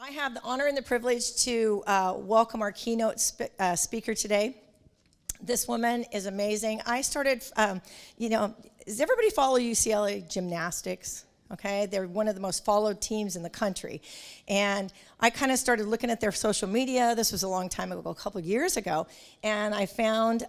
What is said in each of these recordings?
I have the honor and the privilege to welcome our keynote speaker today. This woman is amazing. I started, does everybody follow UCLA gymnastics? Okay, they're one of the most followed teams in the country. And I kind of started looking at their social media. This was a long time ago, a couple of years ago. And I found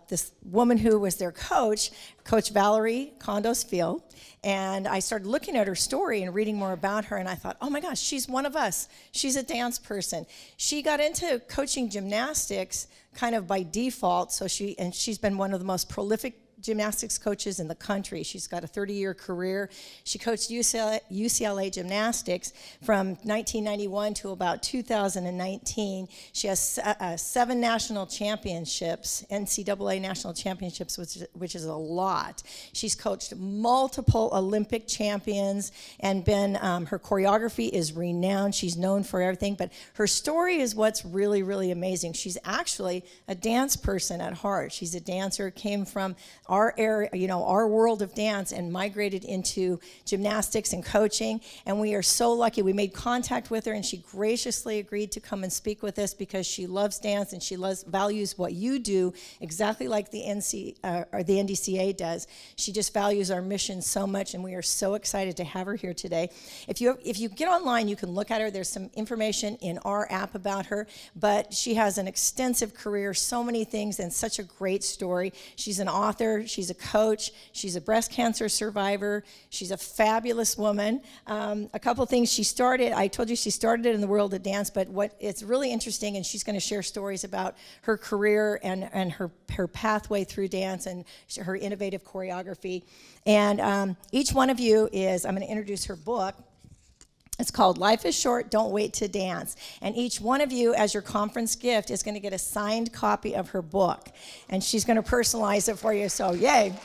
this woman who was their coach, Coach Valorie Kondos. And I started looking at her story and reading more about her, and I thought, oh my gosh, she's one of us. She's a dance person. She got into coaching gymnastics kind of by default, she's been one of the most prolific gymnastics coaches in the country. She's got a 30-year career. She coached UCLA gymnastics from 1991 to about 2019. She has 7 national championships, NCAA national championships, which is a lot. She's coached multiple Olympic champions and her choreography is renowned. She's known for everything, but her story is what's really, really amazing. She's actually a dance person at heart. She's a dancer, came from our area, our world of dance, and migrated into gymnastics and coaching. And we are so lucky. We made contact with her, and she graciously agreed to come and speak with us because she loves dance and she values what you do exactly like the NDCA does. She just values our mission so much, and we are so excited to have her here today. If you get online, you can look at her. There's some information in our app about her, but she has an extensive career, so many things, and such a great story. She's an author. She's a coach. She's a breast cancer survivor. She's a fabulous woman. A couple things she started. I told you she started in the world of dance, but it's really interesting, and she's going to share stories about her career and her pathway through dance and her innovative choreography. And each one of you I'm going to introduce her book. It's called Life is Short, Don't Wait to Dance. And each one of you, as your conference gift, is going to get a signed copy of her book. And she's going to personalize it for you, so yay.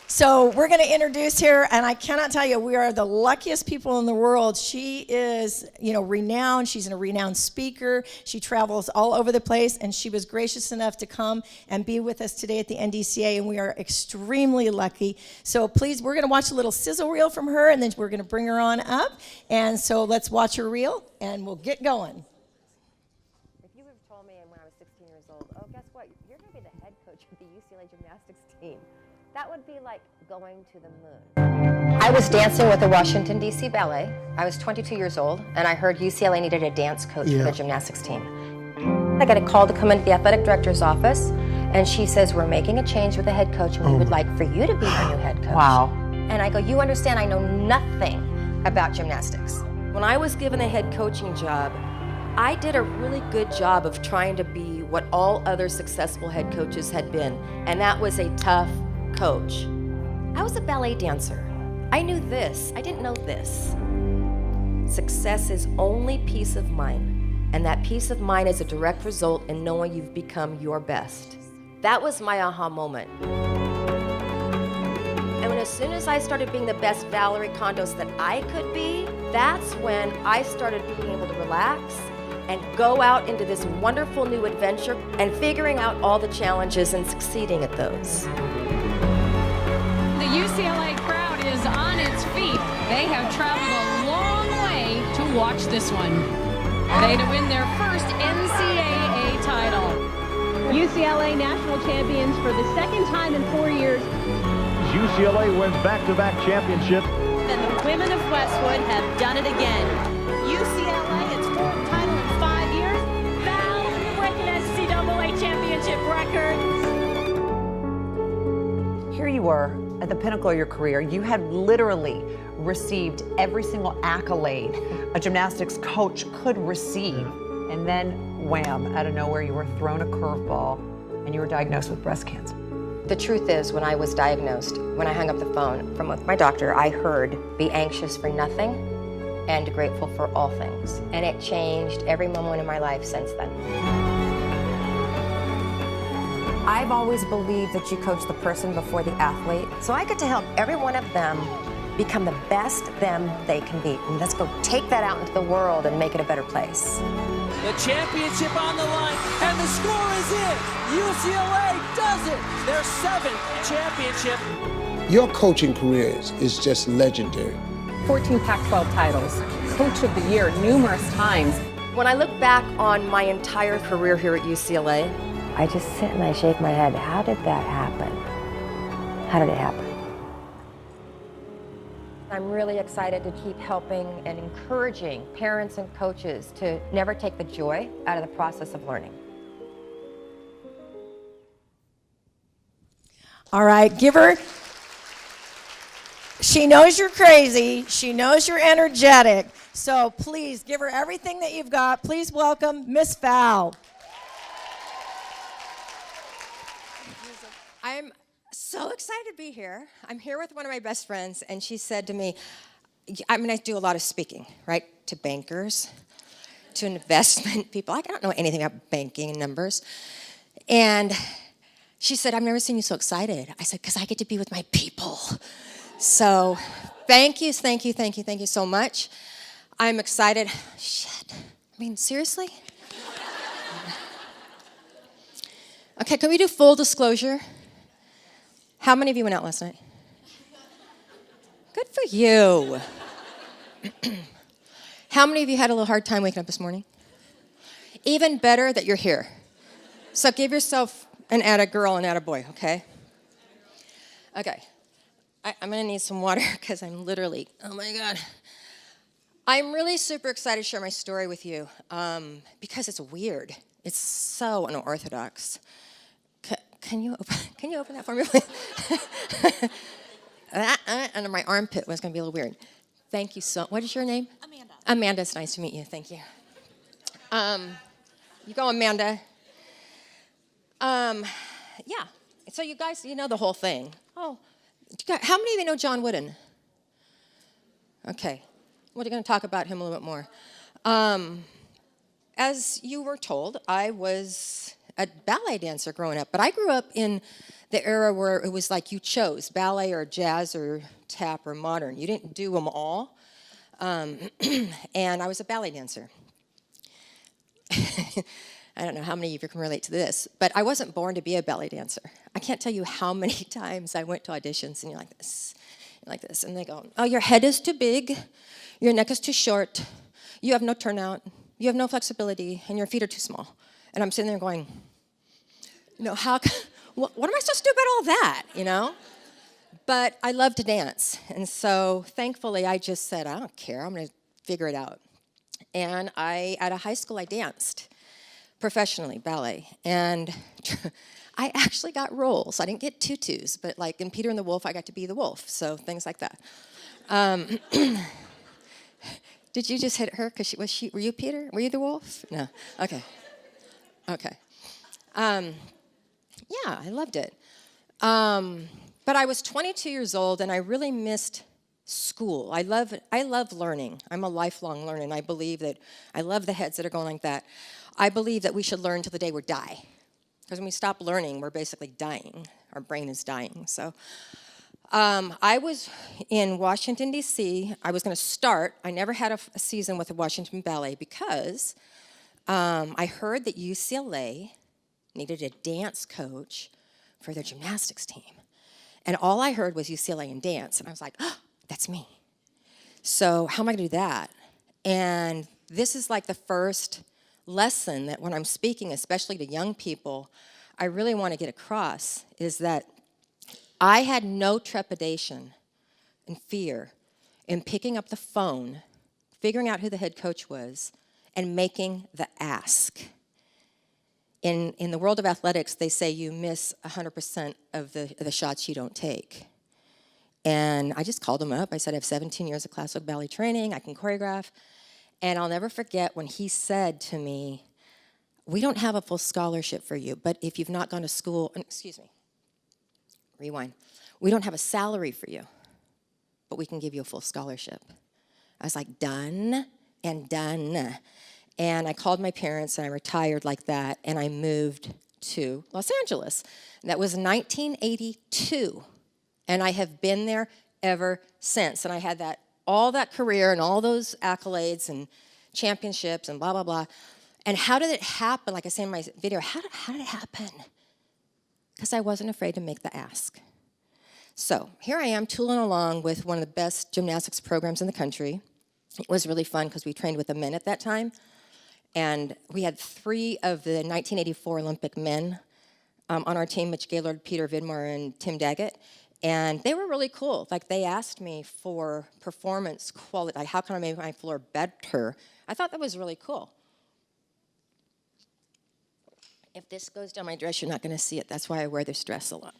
So we're going to introduce her, and I cannot tell you, we are the luckiest people in the world. She is, renowned. She's a renowned speaker. She travels all over the place, and she was gracious enough to come and be with us today at the NDCA, and we are extremely lucky. So please, we're going to watch a little sizzle reel from her, and then we're going to bring her on up. And so let's watch her reel, and we'll get going. If you would have told me when I was 16 years old, oh, guess what? You're going to be the head coach of the UCLA gymnastics team. That would be like going to the moon. I was dancing with the Washington, D.C. Ballet. I was 22 years old, and I heard UCLA needed a dance coach for the gymnastics team. I got a call to come into the athletic director's office, and she says, we're making a change with the head coach, and we would like for you to be our new head coach. Wow. And I go, you understand, I know nothing about gymnastics. When I was given a head coaching job, I did a really good job of trying to be what all other successful head coaches had been, and that was a tough coach. I was a ballet dancer. I knew this. I didn't know this. Success is only peace of mind, and that peace of mind is a direct result in knowing you've become your best. That was my aha moment. And as soon as I started being the best Valorie Kondos that I could be, that's when I started being able to relax and go out into this wonderful new adventure and figuring out all the challenges and succeeding at those. The UCLA crowd is on its feet. They have traveled a long way to watch this one. They to win their first NCAA title. UCLA national champions for the second time in 4 years. UCLA wins back-to-back championships. And the women of Westwood have done it again. UCLA, its 4th title in 5 years. Val breaking NCAA championship records. Here you were at the pinnacle of your career. You had literally received every single accolade a gymnastics coach could receive. And then, wham, out of nowhere, you were thrown a curveball and you were diagnosed with breast cancer. The truth is, when I was diagnosed, when I hung up the phone from with my doctor, I heard, be anxious for nothing and grateful for all things. And it changed every moment in my life since then. I've always believed that you coach the person before the athlete. So I get to help every one of them become the best them they can be. And let's go take that out into the world and make it a better place. The championship on the line, and the score is in. UCLA does it. Their 7th championship. Your coaching career is just legendary. 14 Pac-12 titles, Coach of the Year numerous times. When I look back on my entire career here at UCLA, I just sit and I shake my head. How did that happen? How did it happen? I'm really excited to keep helping and encouraging parents and coaches to never take the joy out of the process of learning. All right, give her. She knows you're crazy. She knows you're energetic. So please give her everything that you've got. Please welcome Miss Val. I'm so excited to be here. I'm here with one of my best friends, and she said to me, I do a lot of speaking, right? To bankers, to investment people. I don't know anything about banking and numbers. And she said, I've never seen you so excited. I said, because I get to be with my people. So thank you so much. I'm excited. Shit. Seriously? Okay, can we do full disclosure? How many of you went out last night? Good for you. How many of you had a little hard time waking up this morning? Even better that you're here. So give yourself an atta girl and atta boy, okay? Okay. I'm going to need some water because I'm literally, oh my God. I'm really super excited to share my story with you because it's weird. It's so unorthodox. Can you open that for me, please? That under my armpit was going to be a little weird. Thank you so. What is your name? Amanda. Amanda, it's nice to meet you. Thank you. You go, Amanda. Yeah. So you guys, you know the whole thing. Oh, how many of you know John Wooden? Okay. We're going to talk about him a little bit more. As you were told, I was a ballet dancer growing up, but I grew up in the era where it was like you chose ballet or jazz or tap or modern. You didn't do them all. And I was a ballet dancer. I don't know how many of you can relate to this, but I wasn't born to be a ballet dancer. I can't tell you how many times I went to auditions and you're like this, and they go, oh, your head is too big, your neck is too short, you have no turnout, you have no flexibility, and your feet are too small. And I'm sitting there going, what am I supposed to do about all that, But I love to dance, and so thankfully I just said, I don't care, I'm going to figure it out. And at a high school, I danced professionally, ballet, and I actually got roles. I didn't get tutus, but like in Peter and the Wolf, I got to be the wolf, so things like that. Did you just hit her? Were you Peter? Were you the wolf? No. Okay. Yeah, I loved it. But I was 22 years old, and I really missed school. I love learning. I'm a lifelong learner, and I love the heads that are going like that. I believe that we should learn till the day we die. Because when we stop learning, we're basically dying. Our brain is dying. So I was in Washington, D.C. I was going to start. I never had a season with the Washington Ballet because I heard that UCLA needed a dance coach for their gymnastics team. And all I heard was UCLA and dance. And I was like, oh, that's me. So how am I going to do that? And this is like the first lesson that when I'm speaking, especially to young people, I really want to get across is that I had no trepidation and fear in picking up the phone, figuring out who the head coach was, and making the ask. In the world of athletics, they say you miss 100% of the shots you don't take. And I just called him up. I said, I have 17 years of classical ballet training. I can choreograph. And I'll never forget when he said to me, we don't have a full scholarship for you, but if you've not gone to school, rewind. We don't have a salary for you, but we can give you a full scholarship. I was like, done and done. And I called my parents, and I retired like that, and I moved to Los Angeles. And that was 1982, and I have been there ever since. And I had all that career and all those accolades and championships and blah, blah, blah. And how did it happen? Like I say in my video, how did it happen? Because I wasn't afraid to make the ask. So here I am tooling along with one of the best gymnastics programs in the country. It was really fun because we trained with the men at that time. And we had 3 of the 1984 Olympic men on our team, Mitch Gaylord, Peter Vidmore, and Tim Daggett. And they were really cool. Like, they asked me for performance quality, like, how can I make my floor better? I thought that was really cool. If this goes down my dress, you're not going to see it. That's why I wear this dress a lot.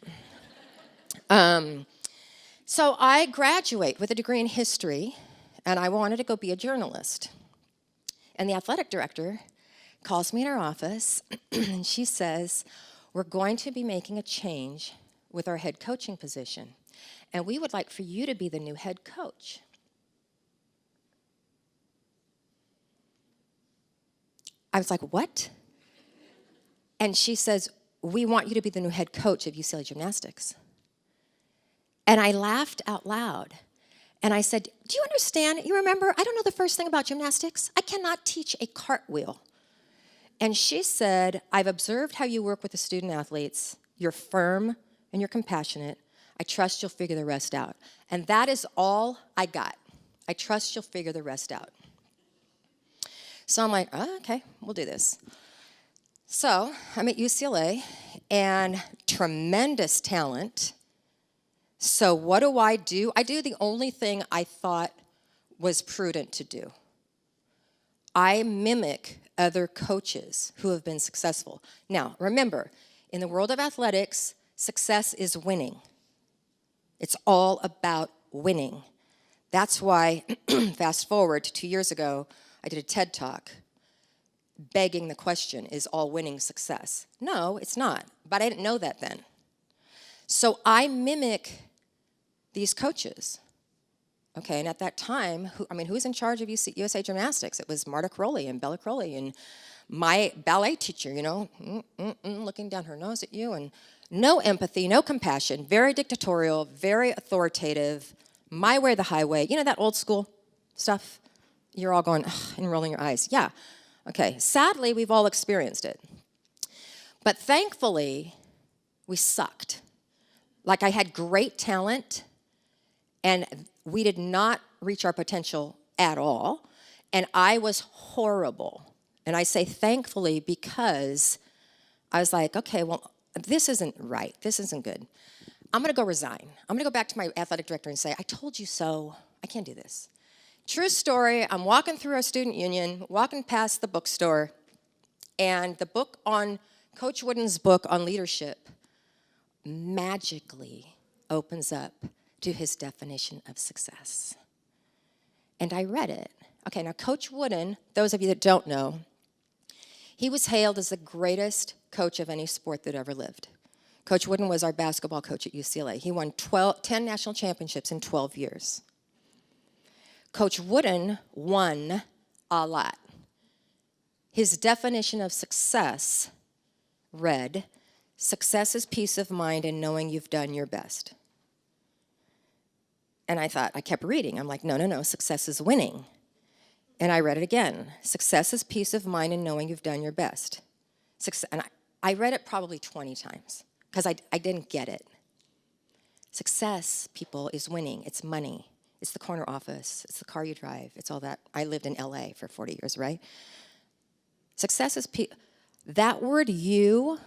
So I graduate with a degree in history, and I wanted to go be a journalist. And the athletic director calls me in her office, and she says, we're going to be making a change with our head coaching position, and we would like for you to be the new head coach. I was like, what? And she says, we want you to be the new head coach of UCLA Gymnastics. And I laughed out loud. And I said, do you understand? You remember, I don't know the first thing about gymnastics. I cannot teach a cartwheel. And she said, I've observed how you work with the student athletes. You're firm and you're compassionate. I trust you'll figure the rest out. And that is all I got. I trust you'll figure the rest out. So I'm like, oh, okay, we'll do this. So I'm at UCLA, and tremendous talent. So what do? I do the only thing I thought was prudent to do. I mimic other coaches who have been successful. Now, remember, in the world of athletics, success is winning. It's all about winning. That's why, fast forward to 2 years ago, I did a TED Talk begging the question, is all winning success? No, it's not, but I didn't know that then. So I mimic these coaches. Okay, and at that time, who's in charge of USA Gymnastics? It was Marta Crowley and Bella Crowley and my ballet teacher, looking down her nose at you, and no empathy, no compassion, very dictatorial, very authoritative, my way or the highway. You know that old school stuff? You're all going, ugh, and rolling your eyes. Yeah, okay, sadly, we've all experienced it. But thankfully, we sucked. Like, I had great talent, and we did not reach our potential at all, and I was horrible. And I say thankfully because I was like, okay, well, this isn't right. This isn't good. I'm going to go resign. I'm going to go back to my athletic director and say, I told you so. I can't do this. True story, I'm walking through our student union, walking past the bookstore, and the book on, Coach Wooden's book on leadership magically opens up to his definition of success. And I read it. Okay, now Coach Wooden, those of you that don't know, he was hailed as the greatest coach of any sport that ever lived. Coach Wooden was our basketball coach at UCLA. He won 10 national championships in 12 years. Coach Wooden won a lot. His definition of success read, success is peace of mind and knowing you've done your best. And I kept reading. I'm like, no, success is winning. And I read it again. Success is peace of mind and knowing you've done your best. And I read it probably 20 times because I didn't get it. Success, people, is winning. It's money. It's the corner office. It's the car you drive. It's all that. I lived in LA for 40 years, right? Success is that word you,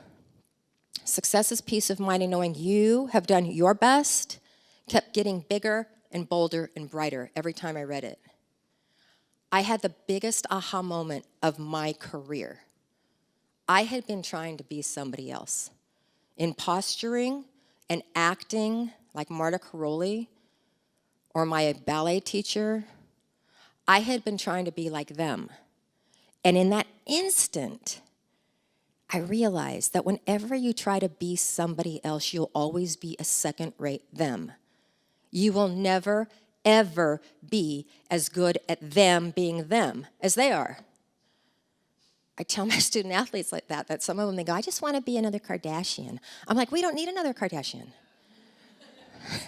success is peace of mind and knowing you have done your best, kept getting bigger and bolder and brighter every time I read it. I had the biggest aha moment of my career. I had been trying to be somebody else. In posturing and acting like Marta Crowley or my ballet teacher, I had been trying to be like them. And in that instant, I realized that whenever you try to be somebody else, you'll always be a second-rate them. You will never, ever be as good at them being them as they are. I tell my student athletes like that some of them, they go, I just want to be another Kardashian. I'm like, we don't need another Kardashian.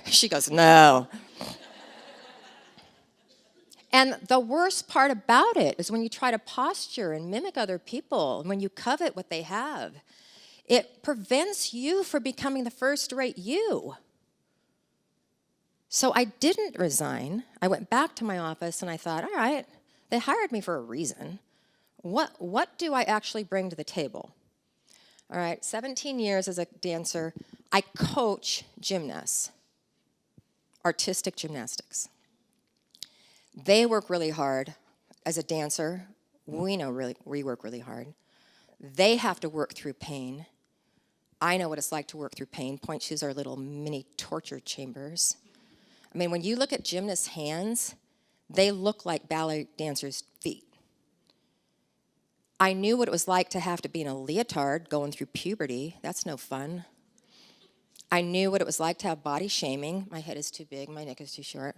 She goes, no. And the worst part about it is when you try to posture and mimic other people, and when you covet what they have, it prevents you from becoming the first-rate you. So I didn't resign. I went back to my office and I thought, all right, they hired me for a reason. What do I actually bring to the table? All right, 17 years as a dancer, I coach gymnasts, artistic gymnastics. They work really hard. As a dancer, we work really hard. They have to work through pain. I know what it's like to work through pain. Point shoes are little mini torture chambers. I mean, when you look at gymnasts' hands, they look like ballet dancers' feet. I knew what it was like to have to be in a leotard going through puberty. That's no fun. I knew what it was like to have body shaming. My head is too big, my neck is too short.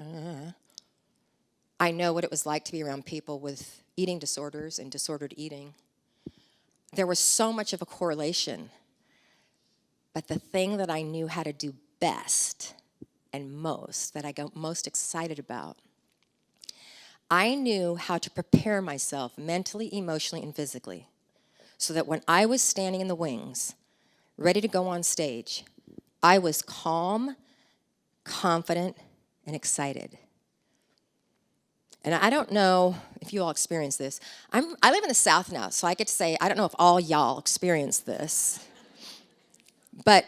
I know what it was like to be around people with eating disorders and disordered eating. There was so much of a correlation. But the thing that I knew how to do best and most, that I got most excited about, I knew how to prepare myself mentally, emotionally, and physically so that when I was standing in the wings, ready to go on stage, I was calm, confident, and excited. And I don't know if you all experience this. I live in the South now, so I get to say, I don't know if all y'all experience this. But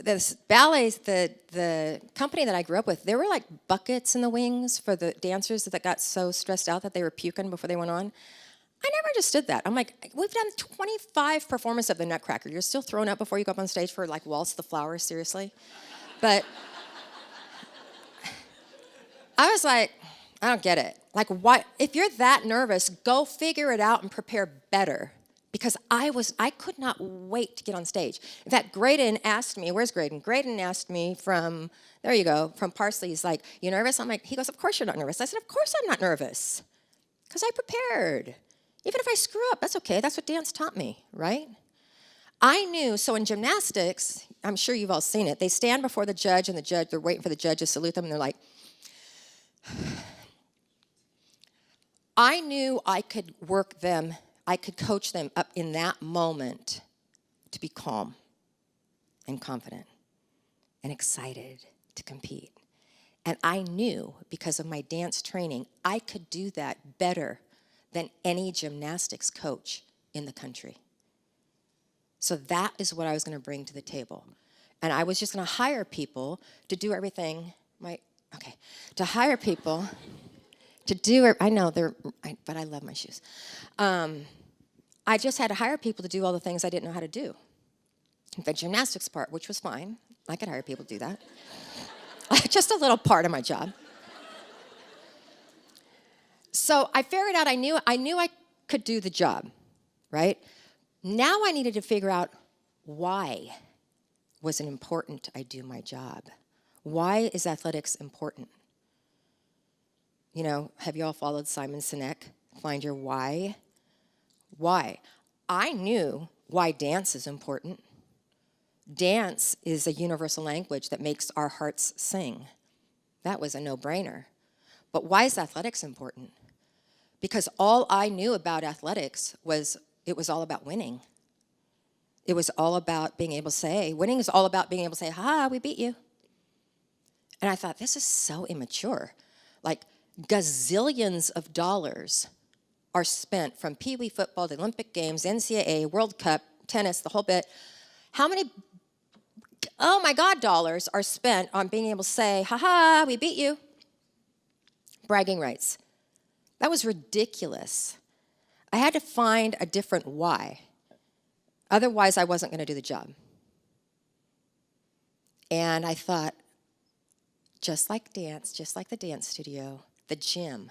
this ballet, the company that I grew up with, there were like buckets in the wings for the dancers that got so stressed out that they were puking before they went on. I never understood that. I'm like, we've done 25 performances of the Nutcracker. You're still thrown up before you go up on stage for like Waltz the Flowers, seriously? But I was like, I don't get it. Like, why? If you're that nervous, go figure it out and prepare better. Because I could not wait to get on stage. In fact, Graydon asked me, where's Graydon? Graydon asked me from Parsley. He's like, you nervous? I'm like, he goes, of course you're not nervous. I said, of course I'm not nervous. Because I prepared. Even if I screw up, that's okay. That's what dance taught me, right? I knew, so in gymnastics, I'm sure you've all seen it, they stand before the judge and they're waiting for the judge to salute them and they're like, I knew I could work them, I could coach them up in that moment to be calm and confident and excited to compete. And I knew, because of my dance training, I could do that better than any gymnastics coach in the country. So that is what I was going to bring to the table. And I was just going to hire people to do everything, to hire people to do, I know, but I love my shoes. I just had to hire people to do all the things I didn't know how to do. The gymnastics part, which was fine. I could hire people to do that. Just a little part of my job. So I figured out I knew I could do the job, right? Now I needed to figure out why was it important I do my job? Why is athletics important? You know, have you all followed Simon Sinek? Find your why. Why? I knew why dance is important. Dance is a universal language that makes our hearts sing. That was a no-brainer. But why is athletics important? Because all I knew about athletics was it was all about winning. It was all about being able to say, winning is all about being able to say, ha, we beat you. And I thought, this is so immature. Like, gazillions of dollars are spent from Pee Wee football, the Olympic Games, NCAA, World Cup, tennis, the whole bit. How many, oh my God, dollars are spent on being able to say, ha-ha, we beat you? Bragging rights. That was ridiculous. I had to find a different why. Otherwise, I wasn't going to do the job. And I thought, just like dance, just like the dance studio, the gym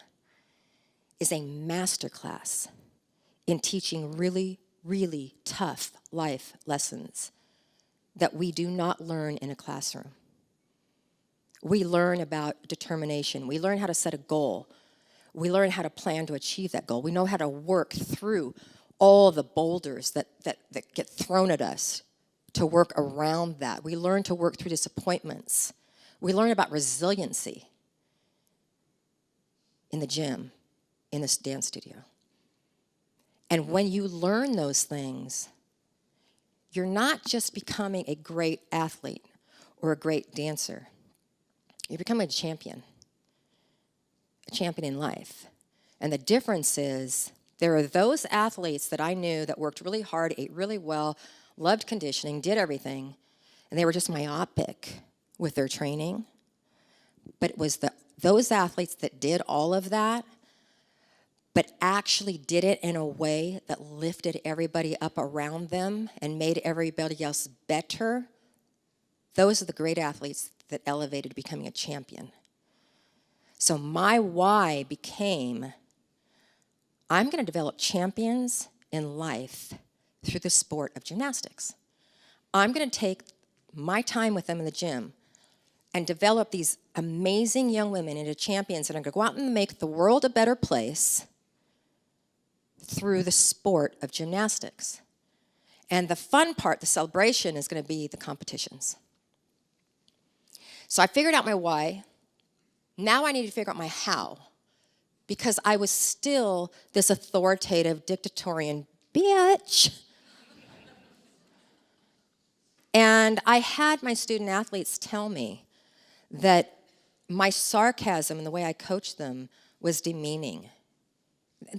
is a masterclass in teaching really, really tough life lessons that we do not learn in a classroom. We learn about determination. We learn how to set a goal. We learn how to plan to achieve that goal. We know how to work through all the boulders that get thrown at us to work around that. We learn to work through disappointments. We learn about resiliency in the gym, in this dance studio. And when you learn those things, you're not just becoming a great athlete or a great dancer. you become a champion in life. And the difference is there are those athletes that I knew that worked really hard, ate really well, loved conditioning, did everything, and they were just myopic with their training. But it was those athletes that did all of that, but actually did it in a way that lifted everybody up around them and made everybody else better. Those are the great athletes that elevated to becoming a champion. So my why became, I'm going to develop champions in life through the sport of gymnastics. I'm going to take my time with them in the gym and develop these amazing young women into champions that are going to go out and make the world a better place through the sport of gymnastics. And the fun part, the celebration, is going to be the competitions. So I figured out my why. Now I need to figure out my how, because I was still this authoritative, dictatorial bitch. And I had my student athletes tell me that my sarcasm and the way I coached them was demeaning.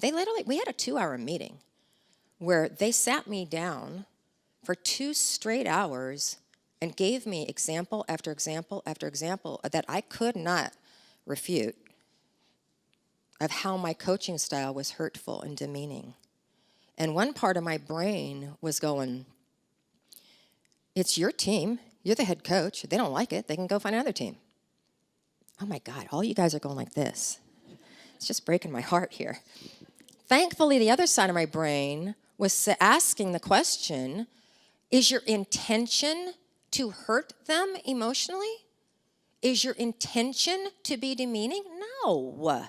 We had a 2-hour meeting where they sat me down for 2 straight hours and gave me example after example after example that I could not refute of how my coaching style was hurtful and demeaning. And one part of my brain was going, it's your team. You're the head coach. If they don't like it, they can go find another team. Oh my God, all you guys are going like this. It's just breaking my heart here. Thankfully, the other side of my brain was asking the question, is your intention to hurt them emotionally? Is your intention to be demeaning? No.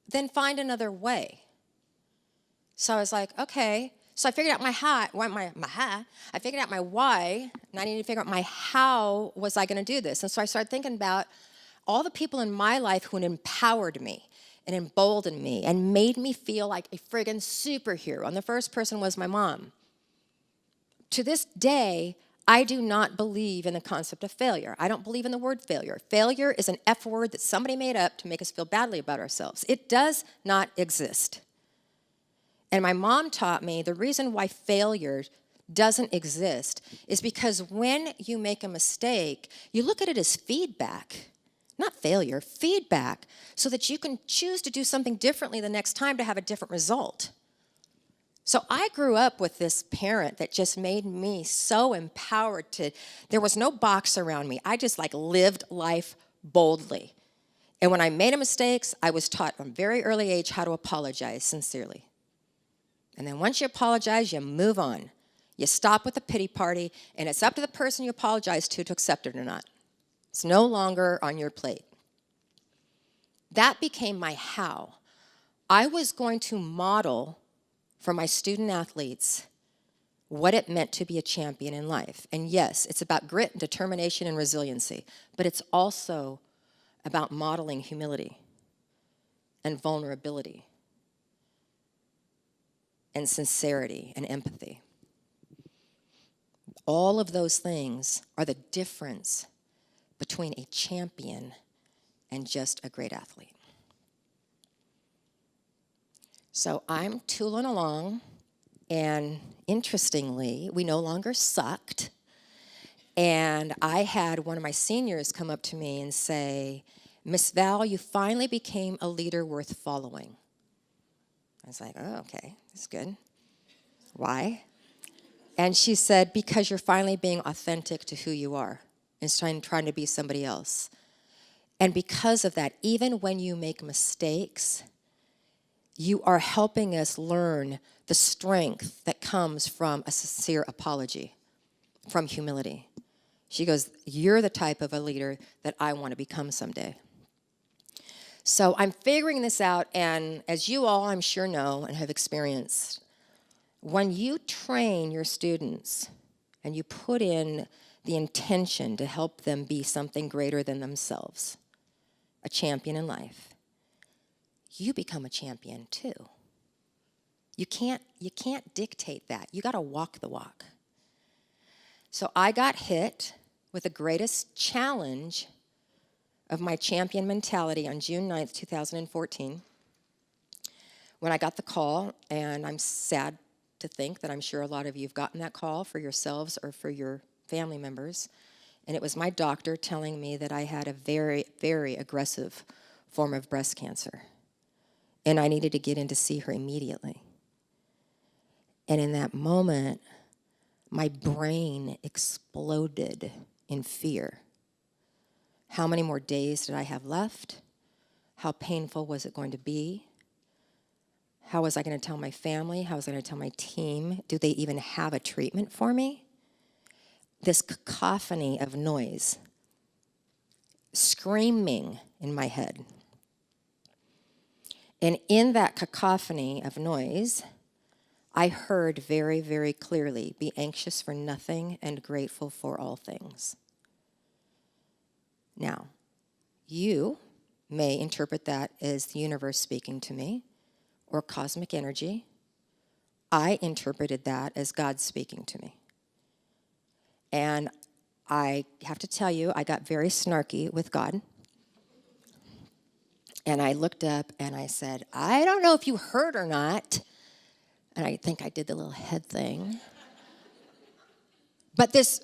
Then find another way. So I was like, okay. So I figured out I figured out my why, and I needed to figure out my how was I going to do this. And so I started thinking about all the people in my life who had empowered me and emboldened me and made me feel like a friggin' superhero. And the first person was my mom. To this day, I do not believe in the concept of failure. I don't believe in the word failure. Failure is an F word that somebody made up to make us feel badly about ourselves. It does not exist. And my mom taught me the reason why failure doesn't exist is because when you make a mistake, you look at it as feedback, not failure, feedback, so that you can choose to do something differently the next time to have a different result. So I grew up with this parent that just made me so empowered there was no box around me. I just lived life boldly. And when I made mistakes, I was taught from a very early age how to apologize sincerely. And then once you apologize, you move on. You stop with the pity party, and it's up to the person you apologize to accept it or not. It's no longer on your plate. That became my how. I was going to model for my student athletes what it meant to be a champion in life. And yes, it's about grit and determination and resiliency, but it's also about modeling humility and vulnerability and sincerity and empathy. All of those things are the difference between a champion and just a great athlete. So I'm tooling along, and interestingly, we no longer sucked. And I had one of my seniors come up to me and say, Miss Val, you finally became a leader worth following. I was like, oh, okay, that's good. Why? And she said, because you're finally being authentic to who you are instead of trying to be somebody else. And because of that, even when you make mistakes, you are helping us learn the strength that comes from a sincere apology, from humility. She goes, you're the type of a leader that I want to become someday. So I'm figuring this out, and as you all, I'm sure, know and have experienced, when you train your students and you put in the intention to help them be something greater than themselves, a champion in life, you become a champion too. You can't dictate that. You got to walk the walk. So I got hit with the greatest challenge of my champion mentality on June 9th, 2014, when I got the call, and I'm sad to think that I'm sure a lot of you have gotten that call for yourselves or for your family members, and it was my doctor telling me that I had a very, very aggressive form of breast cancer, and I needed to get in to see her immediately. And in that moment, my brain exploded in fear. How many more days did I have left? How painful was it going to be? How was I going to tell my family? How was I going to tell my team? Do they even have a treatment for me? This cacophony of noise, screaming in my head. And in that cacophony of noise, I heard very, very clearly, be anxious for nothing and grateful for all things. Now, you may interpret that as the universe speaking to me or cosmic energy. I interpreted that as God speaking to me. And I have to tell you, I got very snarky with God. And I looked up and I said, I don't know if you heard or not. And I think I did the little head thing. But this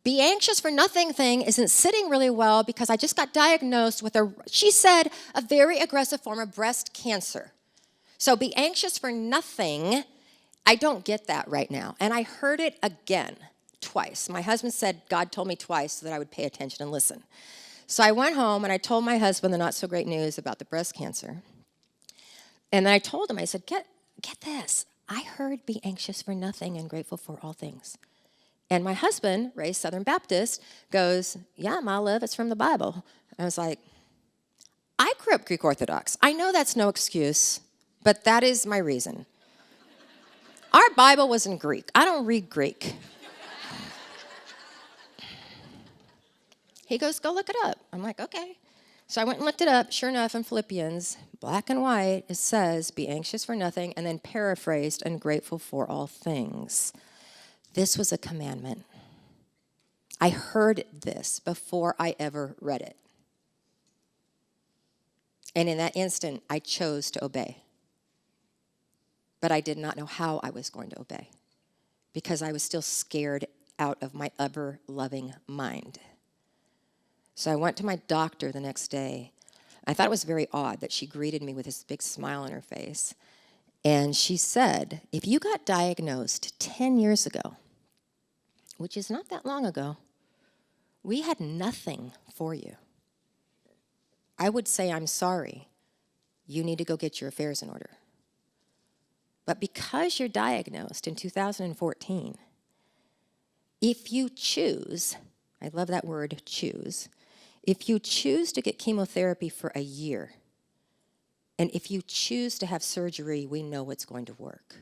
be anxious for nothing thing isn't sitting really well because I just got diagnosed with she said, a very aggressive form of breast cancer. So be anxious for nothing, I don't get that right now. And I heard it again, twice. My husband said God told me twice so that I would pay attention and listen. So I went home and I told my husband the not so great news about the breast cancer. And then I told him, I said, get this. I heard be anxious for nothing and grateful for all things. And my husband, raised Southern Baptist, goes, yeah, my love, it's from the Bible. And I was like, I grew up Greek Orthodox. I know that's no excuse, but that is my reason. Our Bible was in Greek. I don't read Greek. He goes, go look it up. I'm like, okay. So I went and looked it up. Sure enough, in Philippians, black and white, it says, be anxious for nothing, and then paraphrased, and grateful for all things. This was a commandment. I heard this before I ever read it. And in that instant, I chose to obey. But I did not know how I was going to obey because I was still scared out of my ever-loving mind. So I went to my doctor the next day. I thought it was very odd that she greeted me with this big smile on her face. And she said, if you got diagnosed 10 years ago, which is not that long ago, we had nothing for you. I would say, I'm sorry. You need to go get your affairs in order. But because you're diagnosed in 2014, if you choose, I love that word, choose, if you choose to get chemotherapy for a year, and if you choose to have surgery, we know it's going to work.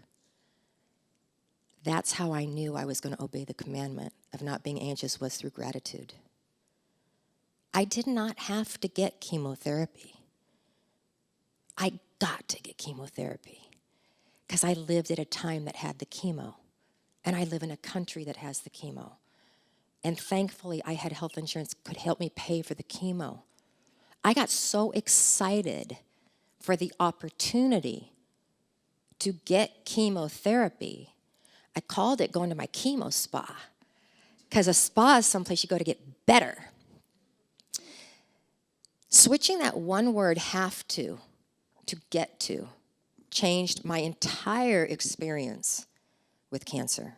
That's how I knew I was going to obey the commandment of not being anxious was through gratitude. I did not have to get chemotherapy. I got to get chemotherapy because I lived at a time that had the chemo, and I live in a country that has the chemo. And thankfully, I had health insurance could help me pay for the chemo. I got so excited for the opportunity to get chemotherapy. I called it going to my chemo spa because a spa is someplace you go to get better. Switching that one word, have to get to, changed my entire experience with cancer.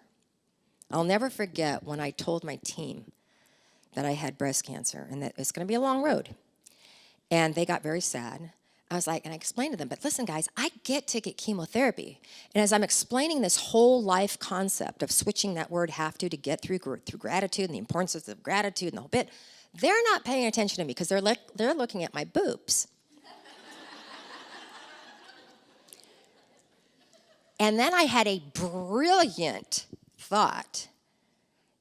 I'll never forget when I told my team that I had breast cancer and that it's going to be a long road. And they got very sad. I was like, and I explained to them, but listen, guys, I get to get chemotherapy. And as I'm explaining this whole life concept of switching that word have to get through gratitude and the importance of gratitude and the whole bit, they're not paying attention to me because they're looking at my boobs. And then I had a brilliant thought.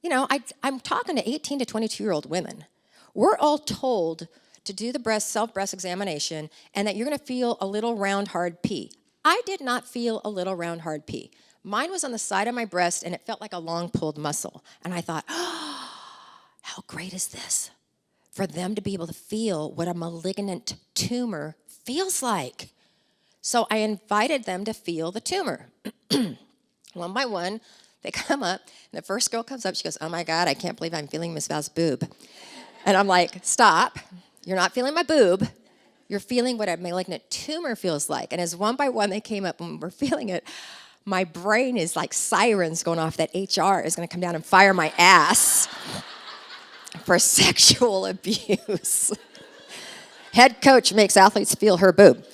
You know, I'm talking to 18 to 22-year-old women. We're all told to do the self-breast examination and that you're going to feel a little round, hard pee. I did not feel a little round, hard pee. Mine was on the side of my breast, and it felt like a long, pulled muscle. And I thought, oh, how great is this? for them to be able to feel what a malignant tumor feels like. So I invited them to feel the tumor. One by one, they come up, and the first girl comes up, she goes, "Oh my God, I can't believe I'm feeling Miss Val's boob." And I'm like, "Stop, you're not feeling my boob. You're feeling what a malignant tumor feels like." And as one by one they came up and we're feeling it, my brain is like sirens going off that HR is gonna come down and fire my ass for sexual abuse. Head coach makes athletes feel her boob.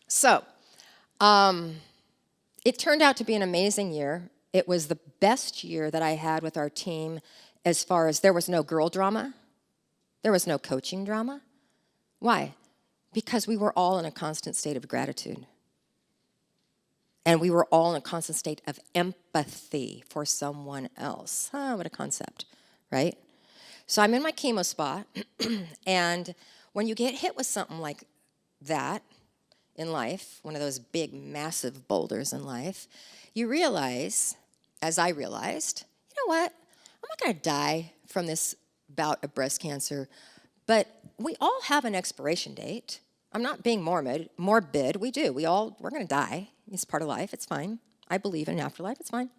So, it turned out to be an amazing year. It was the best year that I had with our team as far as there was no girl drama. There was no coaching drama. Why? Because we were all in a constant state of gratitude. And we were all in a constant state of empathy for someone else. What a concept, right? So I'm in my chemo spot, and when you get hit with something like that in life, one of those big, massive boulders in life, you realize, as I realized, you know what? I'm not going to die from this bout of breast cancer, but we all have an expiration date. I'm not being morbid. We do. We're going to die. It's part of life. It's fine. I believe in afterlife. It's fine.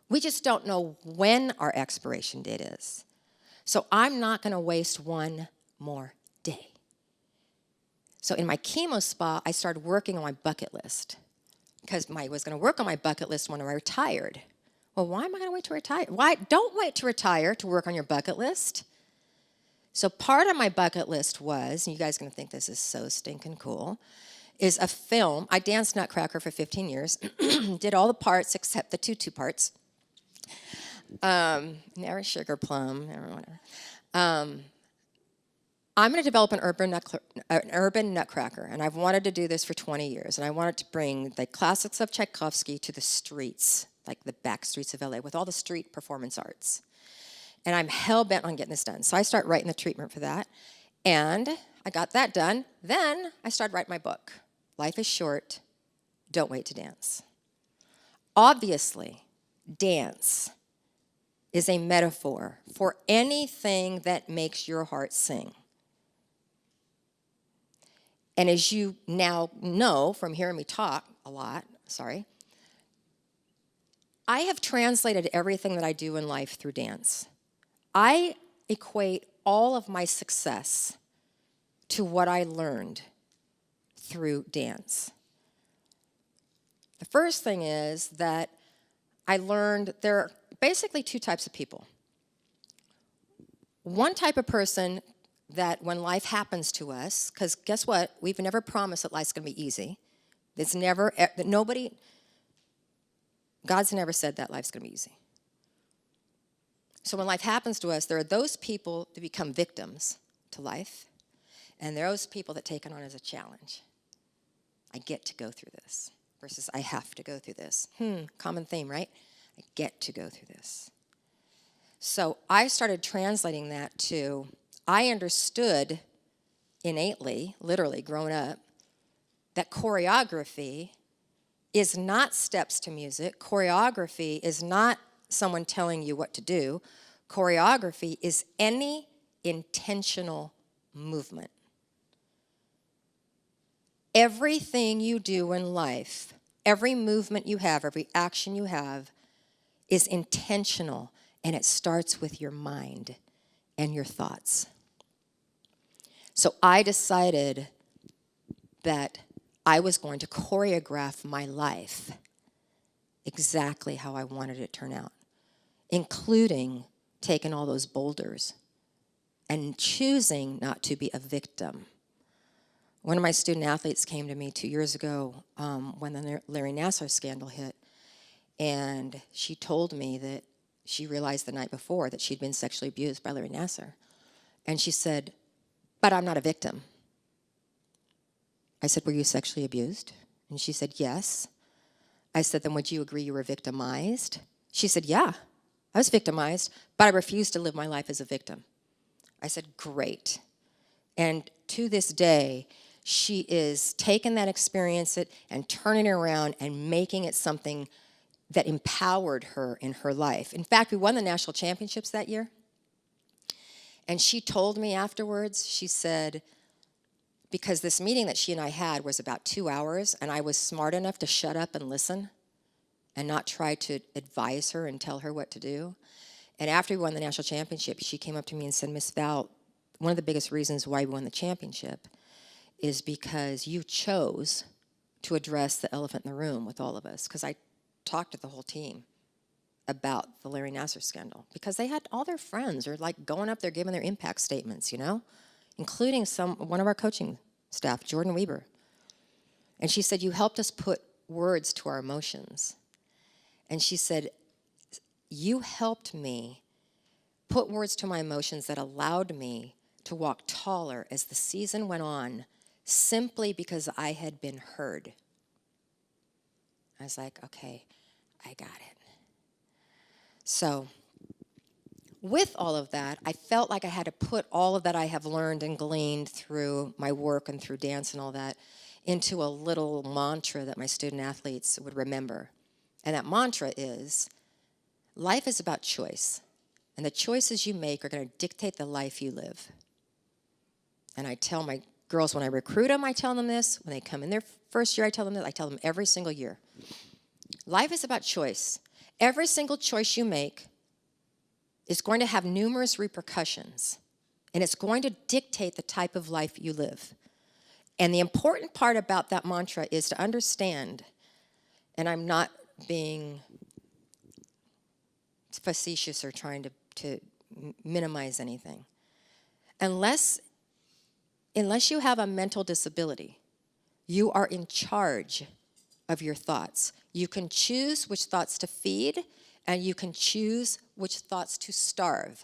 We just don't know when our expiration date is. So I'm not going to waste one more day. So in my chemo spot, I started working on my bucket list because I was going to work on my bucket list when I retired. Well, why am I going to wait to retire? Why? Don't wait to retire to work on your bucket list. So part of my bucket list was, and you guys are going to think this is so stinking cool, is a film. I danced Nutcracker for 15 years, did all the parts except the two parts. Never Sugar Plum, never whatever. I'm going to develop an urban nutcracker, and I've wanted to do this for 20 years, and I wanted to bring the classics of Tchaikovsky to the streets, like the back streets of LA, with all the street performance arts. And I'm hell-bent on getting this done. So I start writing the treatment for that, and I got that done. Then I started writing my book, Life is Short, Don't Wait to Dance. Obviously, dance is a metaphor for anything that makes your heart sing. And as you now know from hearing me talk a lot, I have translated everything that I do in life through dance. I equate all of my success to what I learned through dance. The first thing is that I learned there are basically two types of people. One type of person that when life happens to us, because guess what? We've never promised that life's going to be easy. It's never, God's never said that life's going to be easy. So when life happens to us, there are those people that become victims to life, and there are those people that take it on as a challenge. I get to go through this versus I have to go through this. Common theme, right? I get to go through this. So I started translating that to, I understood innately, literally growing up, that choreography is not steps to music. Choreography is not someone telling you what to do. Choreography is any intentional movement. Everything you do in life, every movement you have, every action you have is intentional, and it starts with your mind and your thoughts. So I decided that I was going to choreograph my life exactly how I wanted it to turn out, including taking all those boulders and choosing not to be a victim. One of my student athletes came to me 2 years ago when the Larry Nassar scandal hit, and she told me that she realized the night before that she'd been sexually abused by Larry Nassar. And she said, "But I'm not a victim." I said, "Were you sexually abused?" And she said, "Yes." I said, "Then would you agree you were victimized?" She said, "Yeah, I was victimized, but I refused to live my life as a victim." I said, "Great." And to this day, she is taking that experience and turning it around and making it something that empowered her in her life. In fact, we won the national championships that year. And she told me afterwards, she said, because this meeting that she and I had was about 2 hours, and I was smart enough to shut up and listen and not try to advise her and tell her what to do. And after we won the national championship, she came up to me and said, Miss Val, one of the biggest reasons why we won the championship is because you chose to address the elephant in the room with all of us. Because I talked to the whole team about the Larry Nassar scandal. Because they had all their friends are like going up there giving their impact statements, you know? Including one of our coaching staff, Jordan Weber. And she said, you helped us put words to our emotions. And she said, you helped me put words to my emotions that allowed me to walk taller as the season went on, simply because I had been heard. I was like, okay, I got it. So, with all of that, I felt like I had to put all of that I have learned and gleaned through my work and through dance and all that into a little mantra that my student athletes would remember. And that mantra is, life is about choice. And the choices you make are going to dictate the life you live. And I tell my girls when I recruit them, I tell them this. When they come in their first year, I tell them this. I tell them every single year. Life is about choice. Every single choice you make is going to have numerous repercussions, and it's going to dictate the type of life you live. And the important part about that mantra is to understand, and I'm not being facetious or trying to minimize anything, unless you have a mental disability, you are in charge of your thoughts. You can choose which thoughts to feed, and you can choose which thoughts to starve.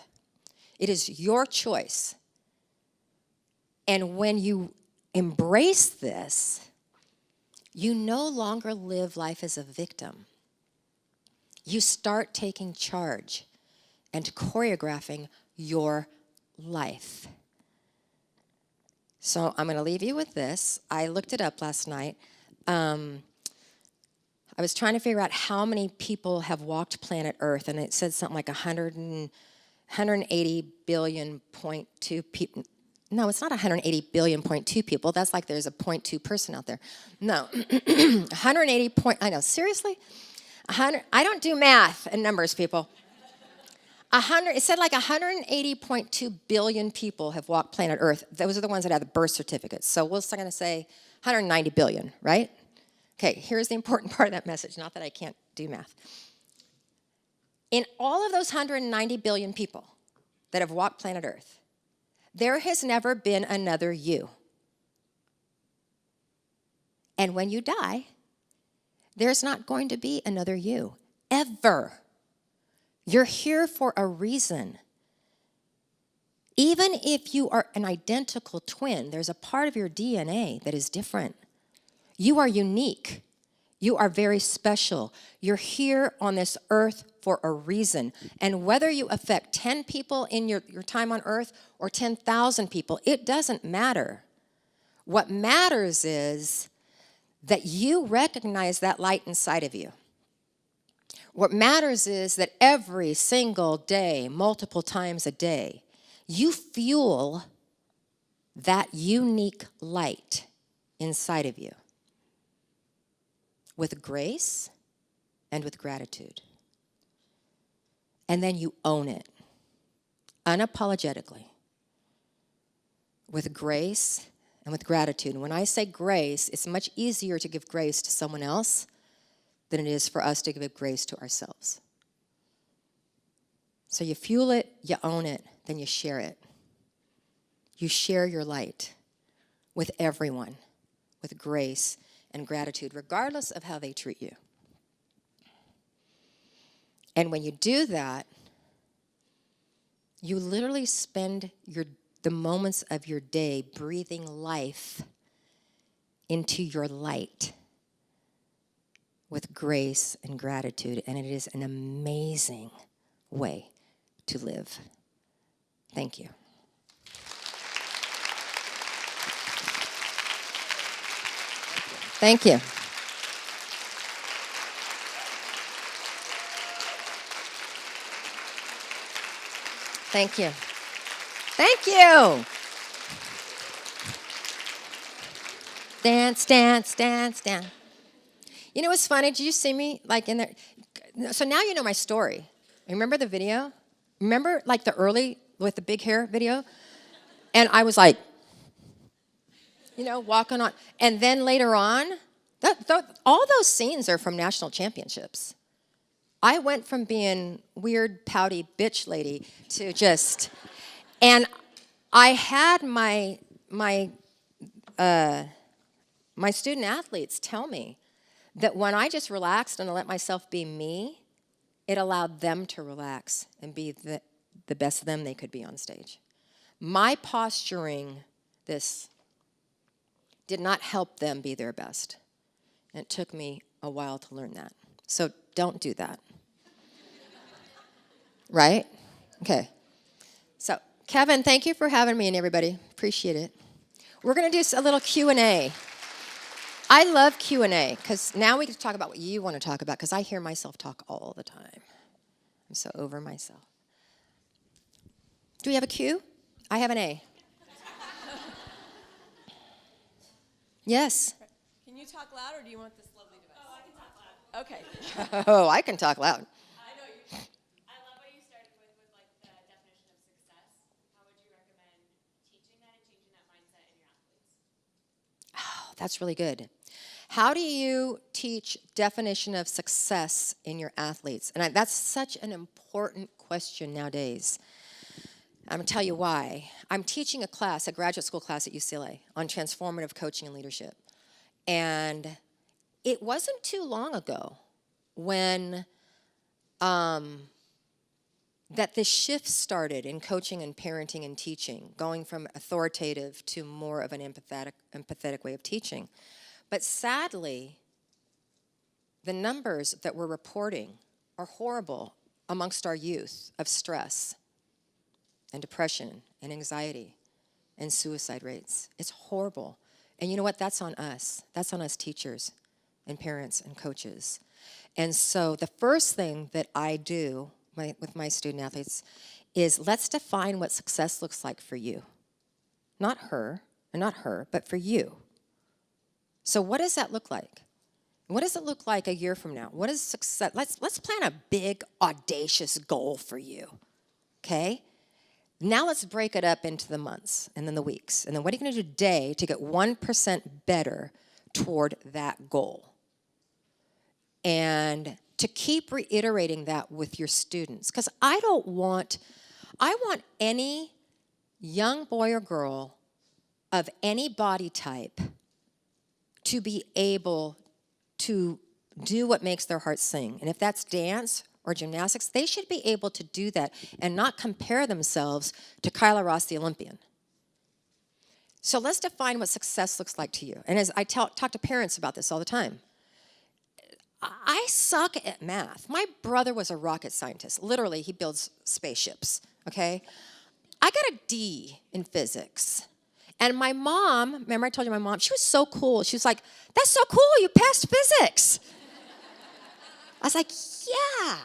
It is your choice. And when you embrace this, you no longer live life as a victim. You start taking charge and choreographing your life. So I'm going to leave you with this. I looked it up last night. I was trying to figure out how many people have walked planet Earth, and it said something like 180 billion point two people. No, it's not 180 billion point two people. That's like there's a 0.2 person out there. No, 180 point. I know, seriously, 100. I don't do math and numbers, people. 100. It said like 180.2 billion people have walked planet Earth. Those are the ones that have the birth certificates. So we're going to say 190 billion, right? Okay, here's the important part of that message, not that I can't do math. In all of those 190 billion people that have walked planet Earth, there has never been another you. And when you die, there's not going to be another you, ever. You're here for a reason. Even if you are an identical twin, there's a part of your DNA that is different. You are unique. You are very special. You're here on this earth for a reason. And whether you affect 10 people in your time on earth or 10,000 people, it doesn't matter. What matters is that you recognize that light inside of you. What matters is that every single day, multiple times a day, you fuel that unique light inside of you with grace and with gratitude. And then you own it unapologetically with grace and with gratitude. And when I say grace, it's much easier to give grace to someone else than it is for us to give grace to ourselves. So you fuel it, you own it, then you share it. You share your light with everyone with grace and gratitude, regardless of how they treat you. And when you do that, you literally spend the moments of your day breathing life into your light with grace and gratitude, and it is an amazing way to live. Thank you. Thank you. Thank you. Thank you. Dance, dance, dance, dance. You know what's funny? Did you see me like in there? So now you know my story. Remember the video? Remember like the early with the big hair video? And I was like, you know, walking on. And then later on, all those scenes are from national championships. I went from being weird, pouty bitch lady to just, and I had my student athletes tell me that when I just relaxed and I let myself be me, it allowed them to relax and be the best of them they could be on stage. My posturing, this, did not help them be their best. And it took me a while to learn that. So don't do that. Right? Okay. So, Kevin, thank you for having me and everybody. Appreciate it. We're going to do a little Q&A. I love Q&A because now we get to talk about what you want to talk about because I hear myself talk all the time. I'm so over myself. Do we have a Q? I have an A. Yes. Can you talk loud, or do you want this lovely device? Oh, I can talk loud. Okay. Oh, I can talk loud. I know you. I love what you started with like the definition of success. How would you recommend teaching that and changing that mindset in your athletes? Oh, that's really good. How do you teach definition of success in your athletes? And that's such an important question nowadays. I'm going to tell you why. I'm teaching a graduate school class at UCLA on transformative coaching and leadership. And it wasn't too long ago when that this shift started in coaching and parenting and teaching, going from authoritative to more of an empathetic way of teaching. But sadly, the numbers that we're reporting are horrible amongst our youth of stress and depression and anxiety and suicide rates. It's horrible. And you know what? That's on us. That's on us teachers and parents and coaches. And so the first thing that I do with my student athletes is let's define what success looks like for you. Not her, but for you. So what does that look like? What does it look like a year from now? What is success? Let's plan a big, audacious goal for you, okay? Now let's break it up into the months and then the weeks. And then what are you going to do today to get 1% better toward that goal? And to keep reiterating that with your students. Because I want any young boy or girl of any body type to be able to do what makes their heart sing. And if that's dance or gymnastics, they should be able to do that and not compare themselves to Kyla Ross, the Olympian. So let's define what success looks like to you. And as I talk to parents about this all the time, I suck at math. My brother was a rocket scientist. Literally, he builds spaceships, okay? I got a D in physics. And my mom, remember I told you my mom, she was so cool. She was like, that's so cool, you passed physics. I was like, yeah.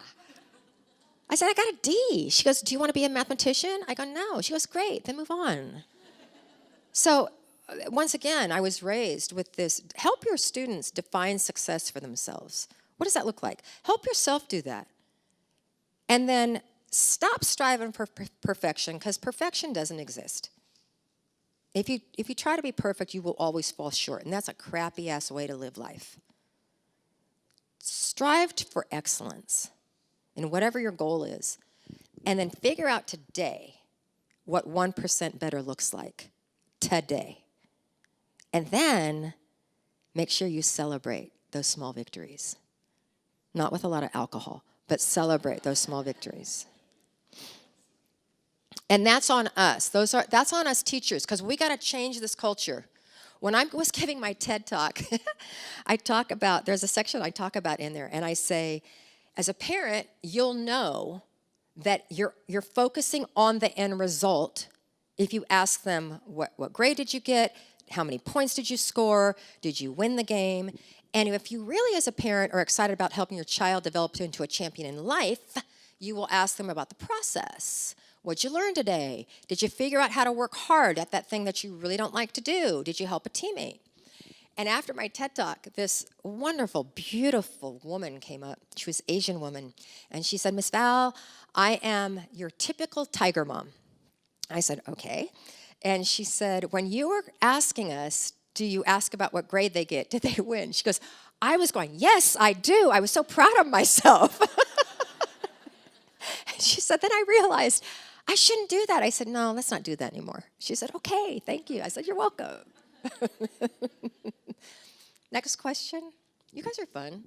I said, I got a D. She goes, do you want to be a mathematician? I go, no. She goes, great, then move on. So once again, I was raised with this, help your students define success for themselves. What does that look like? Help yourself do that. And then stop striving for perfection, because perfection doesn't exist. If you try to be perfect, you will always fall short, and that's a crappy-ass way to live life. Strive for excellence in whatever your goal is, and then figure out today what 1% better looks like today. And then make sure you celebrate those small victories. Not with a lot of alcohol, but celebrate those small victories. And that's on us. That's on us teachers, because we got to change this culture. When I was giving my TED Talk, there's a section I talk about in there, and I say, as a parent, you'll know that you're focusing on the end result if you ask them, what grade did you get? How many points did you score? Did you win the game? And if you really, as a parent, are excited about helping your child develop into a champion in life, you will ask them about the process. What'd you learn today? Did you figure out how to work hard at that thing that you really don't like to do? Did you help a teammate? And after my TED Talk, this wonderful, beautiful woman came up. She was an Asian woman. And she said, Miss Val, I am your typical tiger mom. I said, okay. And she said, when you were asking us, do you ask about what grade they get? Did they win? She goes, I was going, yes, I do. I was so proud of myself. And she said, then I realized I shouldn't do that. I said, no, let's not do that anymore. She said, okay, thank you. I said, you're welcome. Next question. You guys are fun.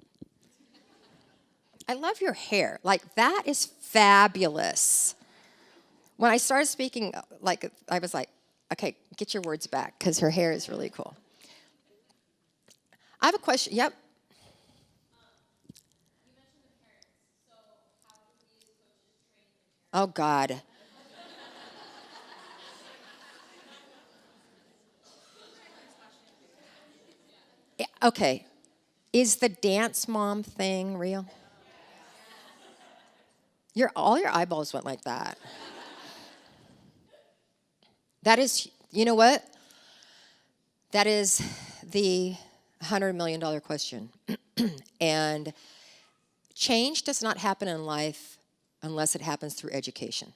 I love your hair. Like, that is fabulous. When I started speaking, I was like, okay, get your words back, because her hair is really cool. I have a question. Yep. Oh, God. Yeah, okay. Is the dance mom thing real? All your eyeballs went like that. That is, you know what? That is the $100 million question. And change does not happen in life unless it happens through education.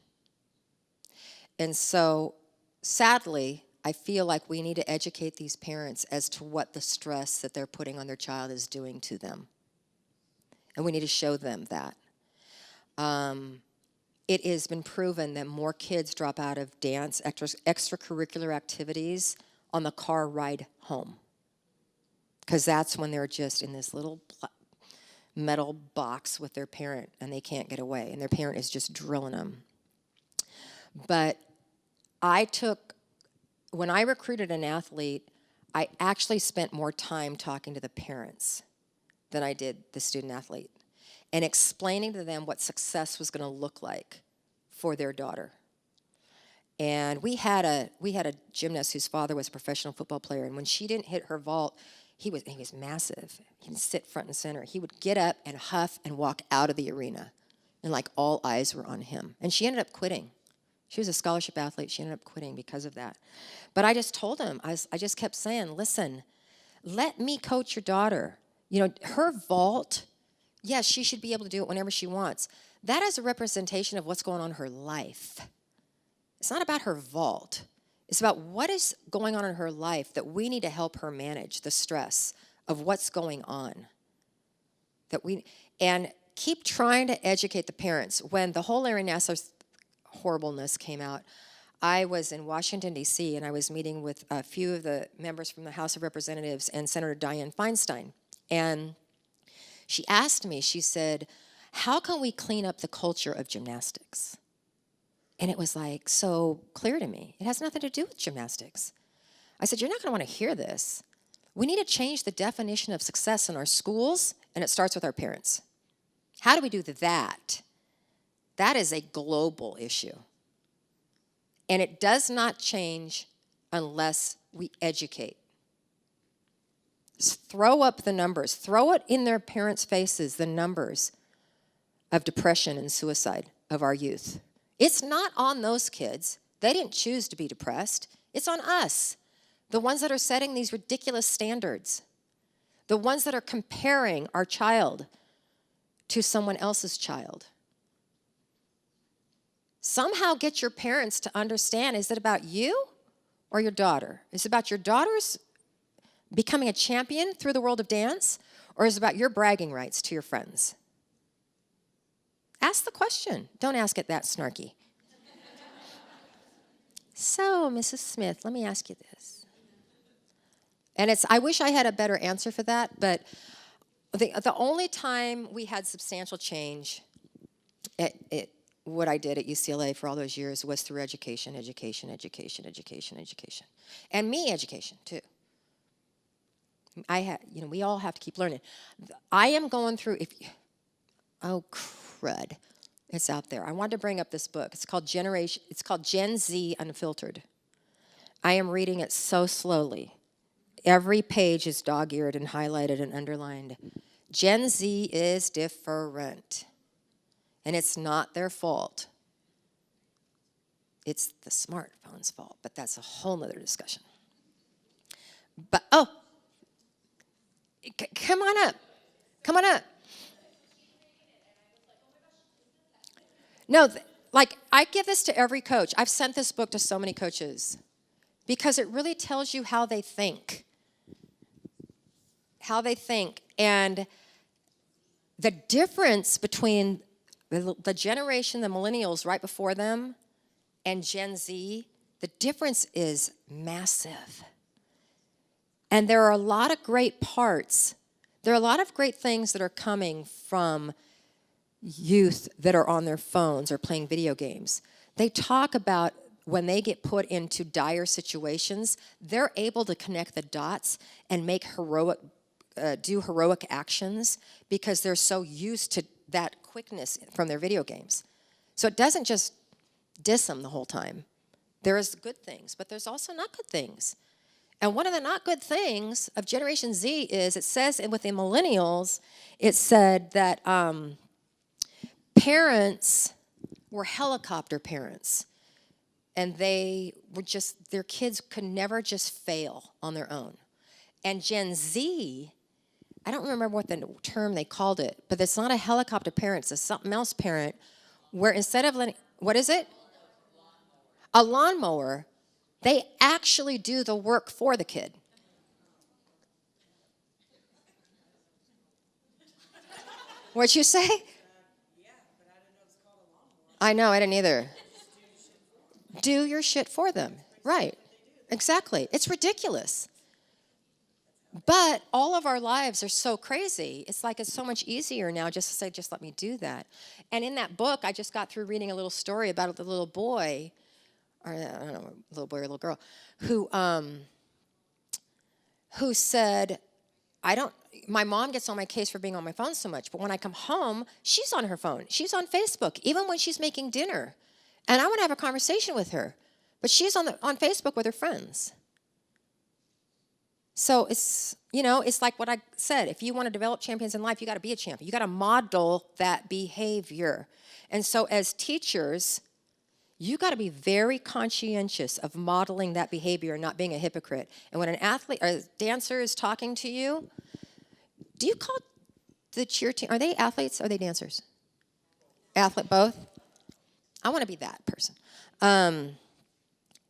And so, sadly, I feel like we need to educate these parents as to what the stress that they're putting on their child is doing to them. And we need to show them that. It has been proven that more kids drop out of dance, extracurricular activities on the car ride home. Because that's when they're just in this little metal box with their parent and they can't get away. And their parent is just drilling them. But when I recruited an athlete, I actually spent more time talking to the parents than I did the student athlete and explaining to them what success was going to look like for their daughter. And we had a gymnast whose father was a professional football player, and when she didn't hit her vault, he was massive. He'd sit front and center. He would get up and huff and walk out of the arena, and like all eyes were on him. And she ended up quitting. She was a scholarship athlete. She ended up quitting because of that. But I just told him, I just kept saying, listen, let me coach your daughter. You know, her vault, yes, she should be able to do it whenever she wants. That is a representation of what's going on in her life. It's not about her vault. It's about what is going on in her life that we need to help her manage the stress of what's going on. And keep trying to educate the parents. When the whole Larry Nassar horribleness came out, I was in Washington, D.C., and I was meeting with a few of the members from the House of Representatives and Senator Dianne Feinstein. And she asked me, she said, how can we clean up the culture of gymnastics? And it was like so clear to me. It has nothing to do with gymnastics. I said, you're not going to want to hear this. We need to change the definition of success in our schools, and it starts with our parents. How do we do that? That is a global issue. And it does not change unless we educate. Just throw up the numbers. Throw it in their parents' faces, the numbers of depression and suicide of our youth. It's not on those kids. They didn't choose to be depressed. It's on us, the ones that are setting these ridiculous standards, the ones that are comparing our child to someone else's child. Somehow get your parents to understand, is it about you or your daughter? Is it about your daughter's becoming a champion through the world of dance, or is it about your bragging rights to your friends? Ask the question. Don't ask it that snarky. So, Mrs. Smith, let me ask you this. And I wish I had a better answer for that, but the only time we had substantial change what I did at UCLA for all those years was through education. And me education, too. We all have to keep learning. I am going through, oh, crud. It's out there. I wanted to bring up this book. It's called Gen Z Unfiltered. I am reading it so slowly. Every page is dog-eared and highlighted and underlined. Gen Z is different. And it's not their fault. it's the smartphone's fault, but that's a whole nother discussion. But, come on up. Come on up. No, like, I give this to every coach. I've sent this book to so many coaches because it really tells you how they think. How they think. And the difference between the generation, the millennials right before them, and Gen Z, the difference is massive. And there are a lot of great parts. There are a lot of great things that are coming from youth that are on their phones or playing video games. They talk about when they get put into dire situations, they're able to connect the dots and make do heroic actions because they're so used to that quickness from their video games. So it doesn't just diss them the whole time. There is good things, but there's also not good things. And one of the not good things of Generation Z is it says with the millennials, it said that parents were helicopter parents. And they were just, their kids could never just fail on their own. And Gen Z, I don't remember what the term they called it, but it's not a helicopter parent, it's a something else parent, where instead of letting, what is it? A lawnmower, they actually do the work for the kid. What'd you say? I know, I didn't either. Do your shit for them. Right. Exactly. It's ridiculous. But all of our lives are so crazy. It's like it's so much easier now just to say, just let me do that. And in that book, I just got through reading a little story about the little boy, or I don't know, little boy or little girl, who said, my mom gets on my case for being on my phone so much, but when I come home, she's on her phone. She's on Facebook, even when she's making dinner. And I want to have a conversation with her, but she's on Facebook with her friends. So it's, it's like what I said. If you want to develop champions in life, you got to be a champion. You got to model that behavior. And so as teachers, you got to be very conscientious of modeling that behavior and not being a hypocrite. And when an athlete or a dancer is talking to you, do you call the cheer team, are they athletes or are they dancers? Athlete, both? I want to be that person.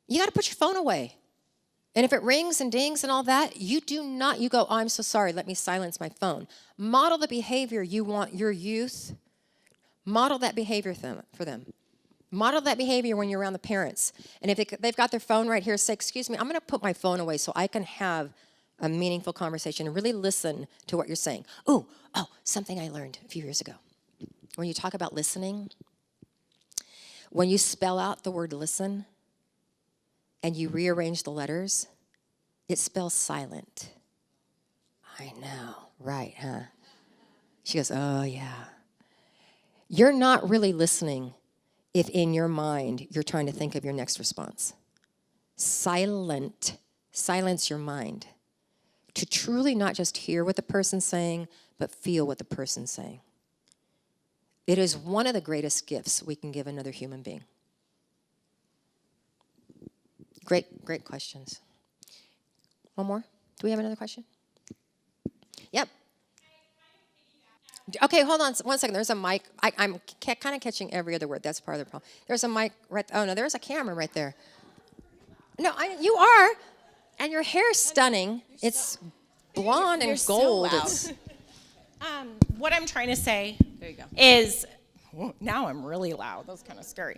You got to put your phone away. And if it rings and dings and all that, you go, oh, I'm so sorry, let me silence my phone. Model the behavior you want your youth. Model that behavior for them. Model that behavior when you're around the parents. And if they've got their phone right here, say, excuse me, I'm going to put my phone away so I can have a meaningful conversation and really listen to what you're saying. Oh, something I learned a few years ago. When you talk about listening, when you spell out the word listen and you rearrange the letters, it spells silent. I know, right, huh? She goes, oh, yeah. You're not really listening if in your mind you're trying to think of your next response. Silence your mind to truly not just hear what the person's saying, but feel what the person's saying. It is one of the greatest gifts we can give another human being. Great questions. One more? Do we have another question? Yep. Okay, hold on 1 second. There's a mic. I'm kind of catching every other word. That's part of the problem. There's a mic right. Oh no, there's a camera right there. No, you are, and your hair's stunning. It's blonde and gold. So what I'm trying to say is, now I'm really loud. That was kind of scary.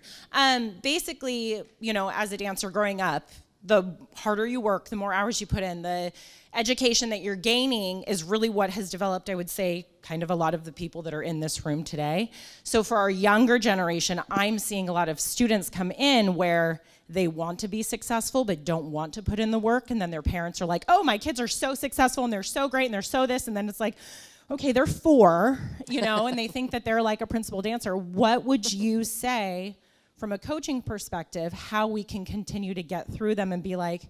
Basically, as a dancer growing up, the harder you work, the more hours you put in, the education that you're gaining is really what has developed, I would say, kind of a lot of the people that are in this room today. So for our younger generation, I'm seeing a lot of students come in where they want to be successful but don't want to put in the work, and then their parents are like, oh, my kids are so successful and they're so great and they're so this, and then it's like, okay, they're 4, and they think that they're like a principal dancer. What would you say from a coaching perspective, how we can continue to get through them and be like,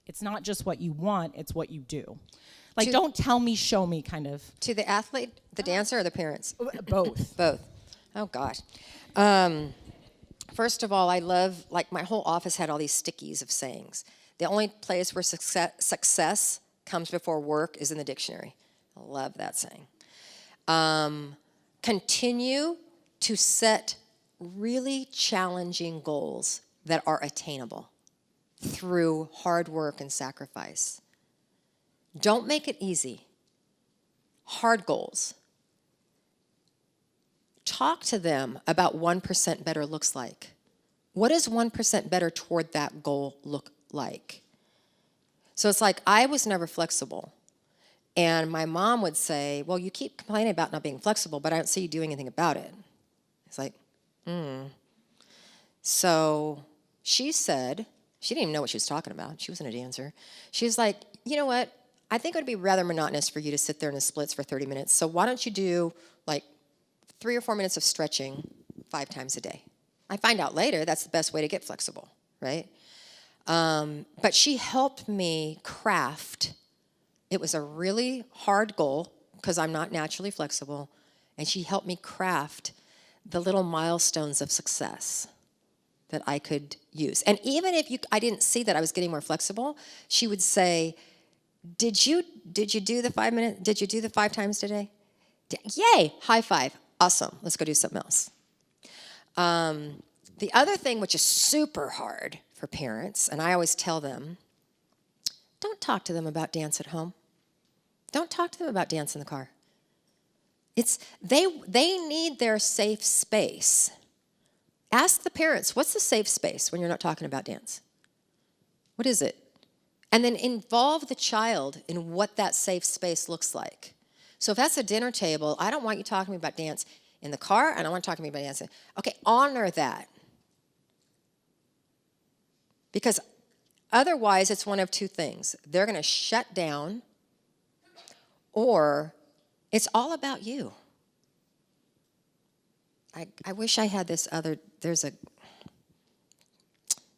it's not just what you want, it's what you do. Like, don't tell me, show me kind of. To the athlete, the dancer, or the parents? Both. Both. Oh, gosh. First of all, I love, like, my whole office had all these stickies of sayings. The only place where success comes before work is in the dictionary. I love that saying. Continue to set really challenging goals that are attainable through hard work and sacrifice. Don't make it easy. Hard goals. Talk to them about 1% better looks like. What does 1% better toward that goal look like? So it's like, I was never flexible. And my mom would say, well, you keep complaining about not being flexible, but I don't see you doing anything about it. It's like, So she said, she didn't even know what she was talking about. She wasn't a dancer. She was like, you know what? I think it would be rather monotonous for you to sit there in the splits for 30 minutes. So why don't you do like 3 or 4 minutes of stretching 5 times a day? I find out later that's the best way to get flexible, right? But she helped me craft. It was a really hard goal because I'm not naturally flexible. And she helped me craft the little milestones of success that I could use. And even if I didn't see that I was getting more flexible, she would say, did you do the 5 minutes? Did you do the 5 times today? Yay, high five. Awesome, let's go do something else. The other thing, which is super hard for parents, and I always tell them, don't talk to them about dance at home. Don't talk to them about dance in the car. They need their safe space. Ask the parents, what's the safe space when you're not talking about dance? What is it? And then involve the child in what that safe space looks like. So if that's a dinner table, I don't want you talking to me about dance in the car, and I don't want you talking to me about dance. Okay, honor that. Because otherwise, it's one of 2 things. They're going to shut down, or it's all about you. I wish I had this other, there's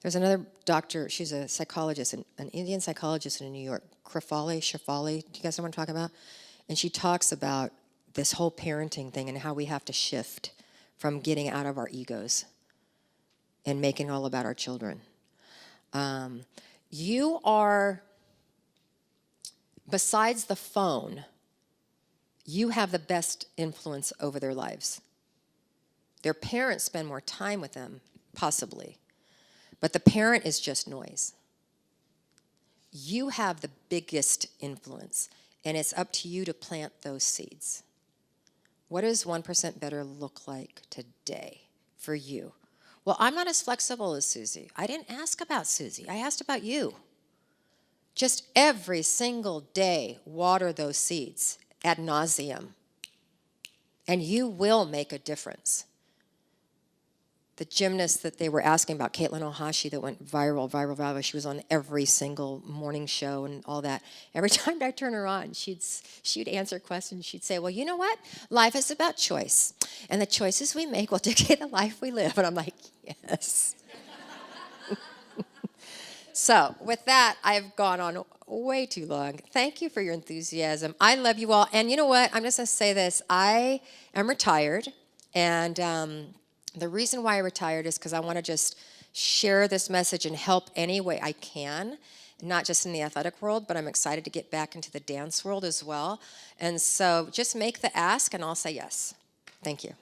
another doctor, she's a psychologist, an Indian psychologist in New York, Shafali, do you guys know what I'm talking about? And she talks about this whole parenting thing and how we have to shift from getting out of our egos and making all about our children. You are, besides the phone, you have the best influence over their lives. Their parents spend more time with them, possibly. But the parent is just noise. You have the biggest influence, and it's up to you to plant those seeds. What does 1% better look like today for you? Well, I'm not as flexible as Susie. I didn't ask about Susie. I asked about you. Just every single day, water those seeds ad nauseum, and you will make a difference. The gymnast that they were asking about, Caitlin Ohashi, that went viral. She was on every single morning show and all that. Every time I turn her on, she'd answer questions. She'd say, well, you know what? Life is about choice. And the choices we make will dictate the life we live. And I'm like, yes. So with that, I've gone on way too long. Thank you for your enthusiasm. I love you all. And you know what? I'm just going to say this. I am retired. And the reason why I retired is because I want to just share this message and help any way I can, not just in the athletic world, but I'm excited to get back into the dance world as well. And so just make the ask, and I'll say yes. Thank you.